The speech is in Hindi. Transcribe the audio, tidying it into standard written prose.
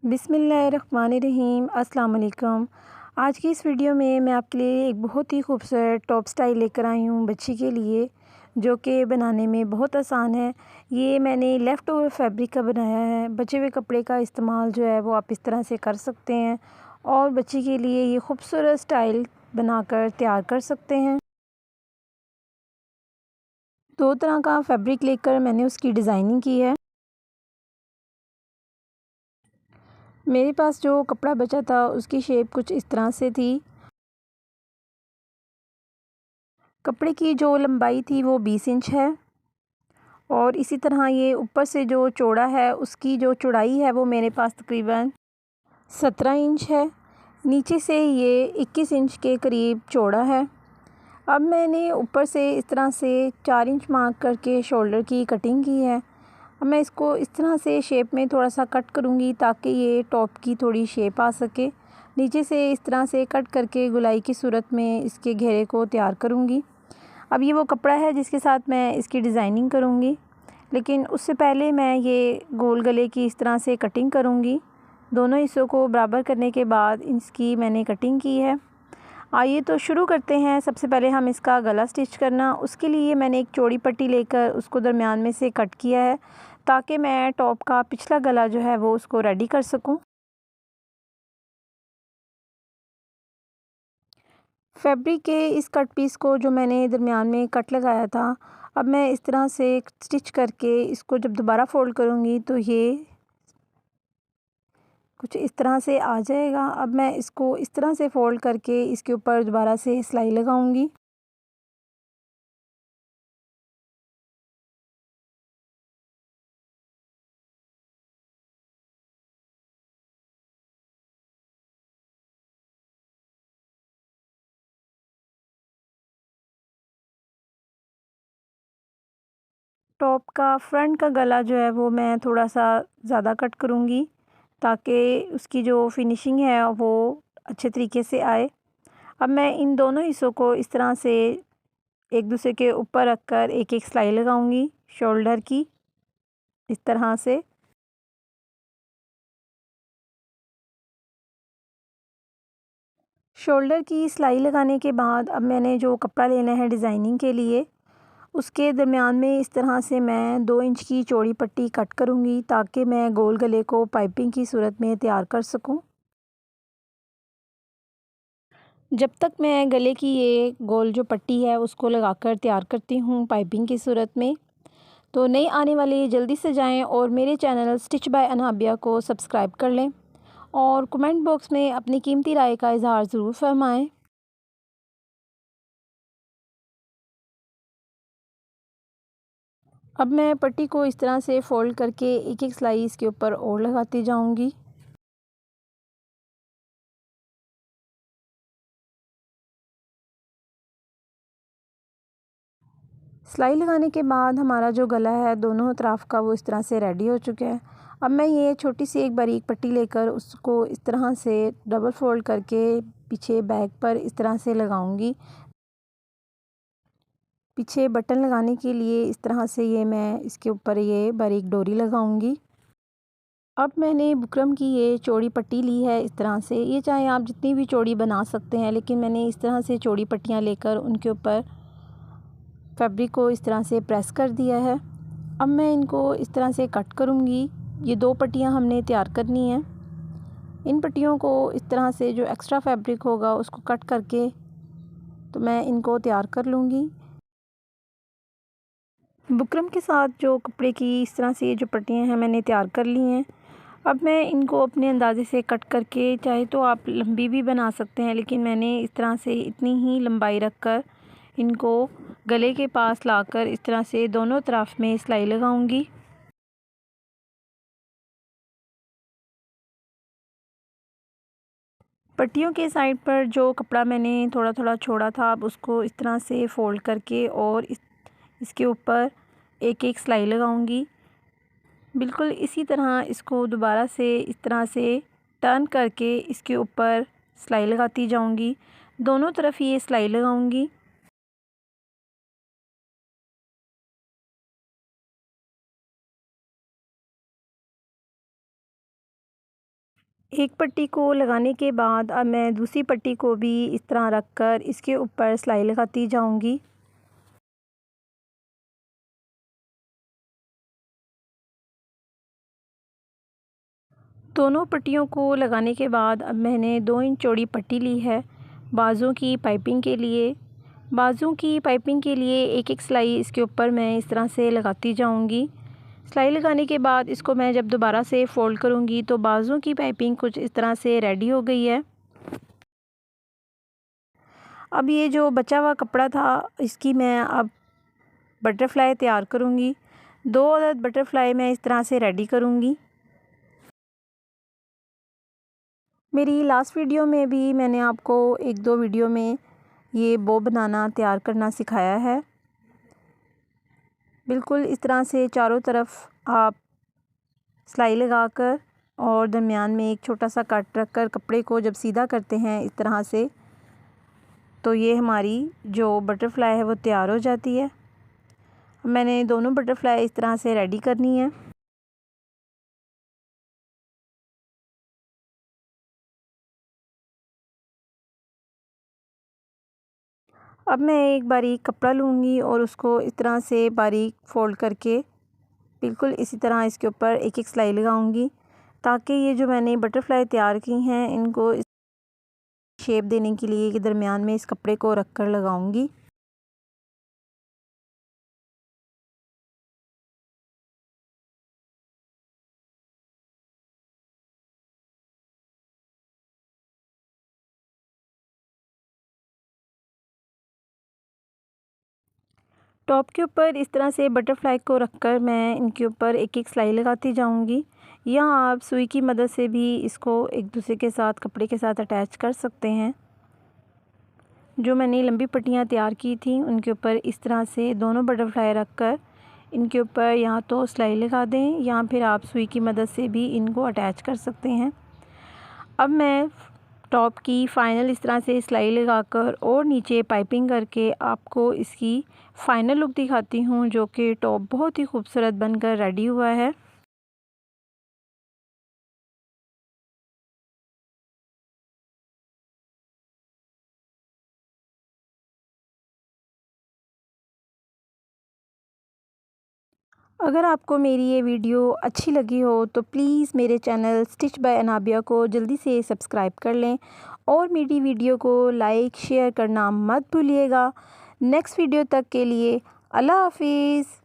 बिस्मिल्लाहिर्रहमानिर्रहीम अस्सलाम वालेकुम। आज की इस वीडियो में मैं आपके लिए एक बहुत ही खूबसूरत टॉप स्टाइल लेकर आई हूँ बच्ची के लिए, जो कि बनाने में बहुत आसान है। ये मैंने लेफ़्ट ओवर फैब्रिक का बनाया है। बचे हुए कपड़े का इस्तेमाल जो है वो आप इस तरह से कर सकते हैं और बच्ची के लिए ये खूबसूरत स्टाइल बनाकर तैयार कर सकते हैं। दो तरह का फैब्रिक लेकर मैंने उसकी डिज़ाइनिंग की है। मेरे पास जो कपड़ा बचा था उसकी शेप कुछ इस तरह से थी। कपड़े की जो लंबाई थी वो 20 इंच है और इसी तरह ये ऊपर से जो चौड़ा है उसकी जो चौड़ाई है वो मेरे पास तकरीबन 17 इंच है। नीचे से ये 21 इंच के करीब चौड़ा है। अब मैंने ऊपर से इस तरह से 4 इंच मार्क करके शोल्डर की कटिंग की है। अब मैं इसको इस तरह से शेप में थोड़ा सा कट करूँगी ताकि ये टॉप की थोड़ी शेप आ सके। नीचे से इस तरह से कट करके गोलाई की सूरत में इसके घेरे को तैयार करूँगी। अब ये वो कपड़ा है जिसके साथ मैं इसकी डिज़ाइनिंग करूँगी, लेकिन उससे पहले मैं ये गोल गले की इस तरह से कटिंग करूँगी। दोनों हिस्सों को बराबर करने के बाद इसकी मैंने कटिंग की है। आइए तो शुरू करते हैं। सबसे पहले हम इसका गला स्टिच करना, उसके लिए मैंने एक चौड़ी पट्टी लेकर उसको दरमियान में से कट किया है ताकि मैं टॉप का पिछला गला जो है वो उसको रेडी कर सकूं। फैब्रिक के इस कट पीस को जो मैंने दरमियान में कट लगाया था, अब मैं इस तरह से स्टिच करके इसको जब दोबारा फ़ोल्ड करूँगी तो ये कुछ इस तरह से आ जाएगा। अब मैं इसको इस तरह से फ़ोल्ड करके इसके ऊपर दोबारा से सिलाई लगाऊँगी। टॉप का फ्रंट का गला जो है वो मैं थोड़ा-सा ज़्यादा कट करूँगी ताकि उसकी जो फिनिशिंग है वो अच्छे तरीके से आए। अब मैं इन दोनों हिस्सों को इस तरह से एक दूसरे के ऊपर रखकर एक-एक सिलाई लगाऊँगी शोल्डर की, इस तरह से। शोल्डर की सिलाई लगाने के बाद अब मैंने जो कपड़ा लेना है डिज़ाइनिंग के लिए, उसके दरमियान में इस तरह से मैं 2 इंच की चौड़ी पट्टी कट करूँगी ताकि मैं गोल गले को पाइपिंग की सूरत में तैयार कर सकूँ। जब तक मैं गले की ये गोल जो पट्टी है उसको लगाकर तैयार करती हूँ पाइपिंग की सूरत में, तो नए आने वाले जल्दी से जाएं और मेरे चैनल स्टिच बाय अनहाबिया को सब्सक्राइब कर लें और कमेंट बॉक्स में अपनी कीमती राय का इज़हार ज़रूर फरमाएं। अब मैं पट्टी को इस तरह से फ़ोल्ड करके एक-एक सिलाई इसके ऊपर और लगाती जाऊँगी। सिलाई लगाने के बाद हमारा जो गला है दोनों तरफ का वो इस तरह से रेडी हो चुका है। अब मैं ये छोटी सी एक बारीक पट्टी लेकर उसको इस तरह से डबल फ़ोल्ड करके पीछे बैक पर इस तरह से लगाऊंगी। पीछे बटन लगाने के लिए इस तरह से ये मैं इसके ऊपर ये बारीक डोरी लगाऊंगी। अब मैंने बुकरम की ये चौड़ी पट्टी ली है इस तरह से। ये चाहे आप जितनी भी चौड़ी बना सकते हैं, लेकिन मैंने इस तरह से चौड़ी पट्टियाँ लेकर उनके ऊपर फैब्रिक को इस तरह से प्रेस कर दिया है। अब मैं इनको इस तरह से कट करूँगी। ये 2 पट्टियाँ हमने तैयार करनी है। इन पट्टियों को इस तरह से जो एक्स्ट्रा फैब्रिक होगा उसको कट करके तो मैं इनको तैयार कर लूँगी। बुकरम के साथ जो कपड़े की इस तरह से ये जो पट्टियाँ हैं मैंने तैयार कर ली हैं। अब मैं इनको अपने अंदाज़े से कट करके, चाहे तो आप लंबी भी बना सकते हैं, लेकिन मैंने इस तरह से इतनी ही लंबाई रखकर इनको गले के पास लाकर इस तरह से दोनों तरफ में सिलाई लगाऊंगी। पट्टियों के साइड पर जो कपड़ा मैंने थोड़ा थोड़ा छोड़ा था, अब उसको इस तरह से फ़ोल्ड करके और इसके ऊपर एक एक सिलाई लगाऊंगी। बिल्कुल इसी तरह इसको दोबारा से इस तरह से टर्न करके इसके ऊपर सिलाई लगाती जाऊंगी। दोनों तरफ ये सिलाई लगाऊंगी। एक पट्टी को लगाने के बाद अब मैं दूसरी पट्टी को भी इस तरह रख कर इसके ऊपर सिलाई लगाती जाऊंगी। दोनों पट्टियों को लगाने के बाद अब मैंने 2 इंच चौड़ी पट्टी ली है बाजुओं की पाइपिंग के लिए। बाजुओं की पाइपिंग के लिए एक एक सिलाई इसके ऊपर मैं इस तरह से लगाती जाऊंगी। सिलाई लगाने के बाद इसको मैं जब दोबारा से फ़ोल्ड करूंगी तो बाजुओं की पाइपिंग कुछ इस तरह से रेडी हो गई है। अब ये जो बचा हुआ कपड़ा था इसकी मैं अब बटरफ्लाई तैयार करूंगी। 2 अदद बटरफ्लाई मैं इस तरह से रेडी करूंगी। मेरी लास्ट वीडियो में भी मैंने आपको 1-2 वीडियो में ये बो बनाना तैयार करना सिखाया है। बिल्कुल इस तरह से चारों तरफ आप सिलाई लगाकर और दरमियान में एक छोटा सा कट रखकर कपड़े को जब सीधा करते हैं इस तरह से, तो ये हमारी जो बटरफ्लाई है वो तैयार हो जाती है। मैंने दोनों बटरफ्लाई इस तरह से रेडी करनी है। अब मैं एक बारीक कपड़ा लूँगी और उसको इस तरह से बारीक फ़ोल्ड करके बिल्कुल इसी तरह इसके ऊपर एक एक सिलाई लगाऊंगी, ताकि ये जो मैंने बटरफ्लाई तैयार की हैं इनको शेप देने के लिए दरमियान में इस कपड़े को रख कर लगाऊंगी। टॉप के ऊपर इस तरह से बटरफ्लाई को रखकर मैं इनके ऊपर एक एक सिलाई लगाती जाऊंगी, या आप सुई की मदद से भी इसको एक दूसरे के साथ कपड़े के साथ अटैच कर सकते हैं। जो मैंने लंबी पट्टियाँ तैयार की थी उनके ऊपर इस तरह से दोनों बटरफ्लाई रखकर इनके ऊपर या तो सिलाई लगा दें या फिर आप सुई की मदद से भी इनको अटैच कर सकते हैं। अब मैं टॉप की फ़ाइनल इस तरह से सिलाई लगाकर और नीचे पाइपिंग करके आपको इसकी फ़ाइनल लुक दिखाती हूँ, जो कि टॉप बहुत ही खूबसूरत बनकर रेडी हुआ है। अगर आपको मेरी ये वीडियो अच्छी लगी हो तो प्लीज़ मेरे चैनल स्टिच बाय अनाबिया को जल्दी से सब्सक्राइब कर लें और मेरी वीडियो को लाइक शेयर करना मत भूलिएगा। नेक्स्ट वीडियो तक के लिए अल्लाह हाफिज़।